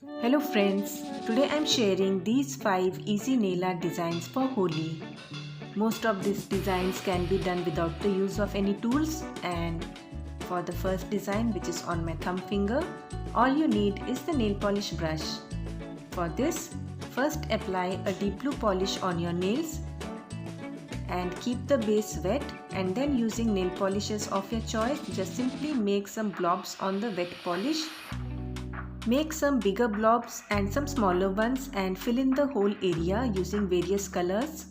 Hello friends, today I am sharing these 5 easy nail art designs for Holi. Most of these designs can be done without the use of any tools, and for the first design, which is on my thumb finger, all you need is the nail polish brush. For this, first apply a deep blue polish on your nails and keep the base wet, and then using nail polishes of your choice, just simply make some blobs on the wet polish. Make some bigger blobs and some smaller ones and fill in the whole area using various colors.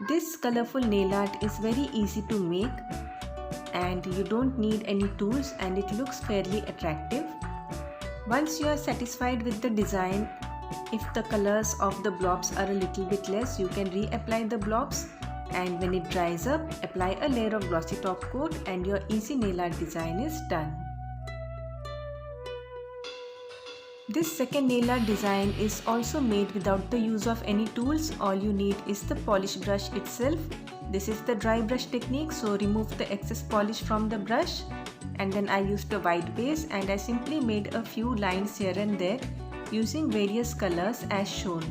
This colorful nail art is very easy to make and you don't need any tools, and it looks fairly attractive. Once you are satisfied with the design, if the colors of the blobs are a little bit less, you can reapply the blobs, and when it dries up, apply a layer of glossy top coat and your easy nail art design is done. This second nail art design is also made without the use of any tools. All you need is the polish brush itself. This is the dry brush technique, so remove the excess polish from the brush, and then I used a white base and I simply made a few lines here and there using various colors as shown.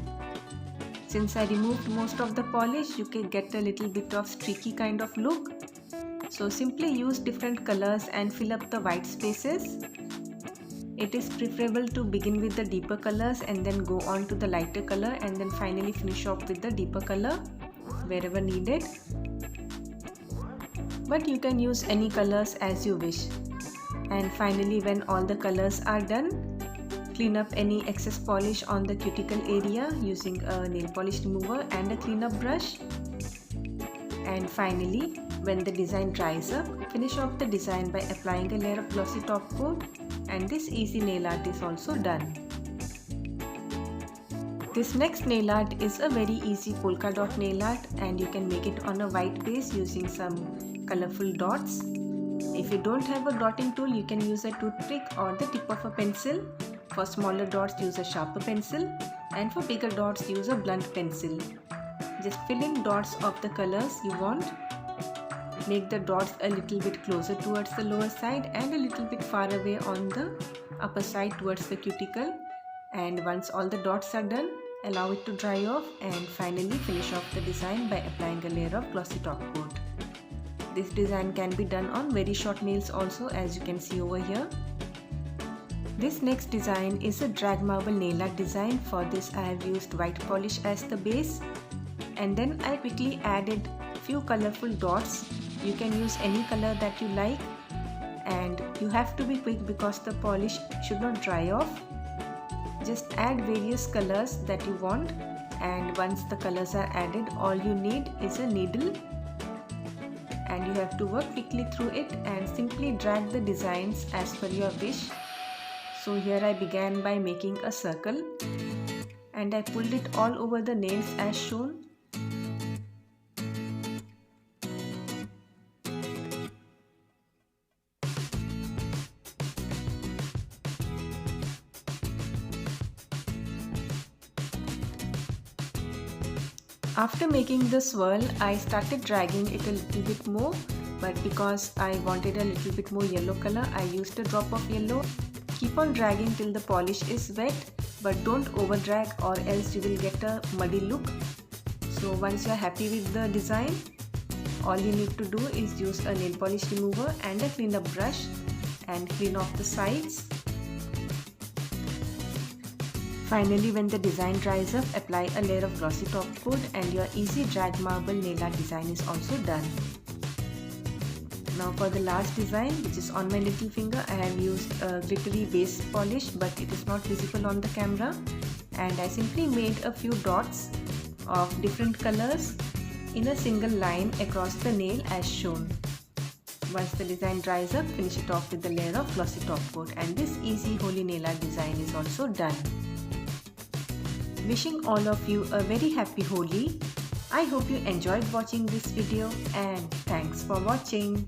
Since I removed most of the polish, you can get a little bit of streaky kind of look. So simply use different colors and fill up the white spaces. It is preferable to begin with the deeper colors and then go on to the lighter color, and then finally finish off with the deeper color wherever needed. But you can use any colors as you wish. And finally, when all the colors are done, clean up any excess polish on the cuticle area using a nail polish remover and a cleanup brush. And finally, when the design dries up, finish off the design by applying a layer of glossy top coat, and this easy nail art is also done. This next nail art is a very easy polka dot nail art, and you can make it on a white base using some colorful dots. If you don't have a dotting tool, you can use a toothpick or the tip of a pencil. For smaller dots, use a sharper pencil, and for bigger dots, use a blunt pencil. Just fill in dots of the colors you want. Make the dots a little bit closer towards the lower side and a little bit far away on the upper side towards the cuticle. And once all the dots are done, allow it to dry off, and finally finish off the design by applying a layer of glossy top coat. This design can be done on very short nails also, as you can see over here. This next design is a drag marble nail art design. For this I have used white polish as the base, and then I quickly added few colorful dots. You can use any color that you like, and you have to be quick because the polish should not dry off. Just add various colors that you want, and once the colors are added, all you need is a needle, and you have to work quickly through it and simply drag the designs as per your wish. So here I began by making a circle and I pulled it all over the nails as shown. After making the swirl, I started dragging it a little bit more, but because I wanted a little bit more yellow color, I used a drop of yellow. Keep on dragging till the polish is wet, but don't over drag or else you will get a muddy look. So once you are happy with the design, all you need to do is use a nail polish remover and a cleanup brush and clean off the sides. Finally, when the design dries up, apply a layer of glossy top coat and your easy drag marble nail art design is also done. Now for the last design, which is on my little finger, I have used a glittery base polish, but it is not visible on the camera, and I simply made a few dots of different colors in a single line across the nail as shown. Once the design dries up, finish it off with a layer of glossy top coat, and this easy Holi nail art design is also done. Wishing all of you a very happy Holi. I hope you enjoyed watching this video, and thanks for watching.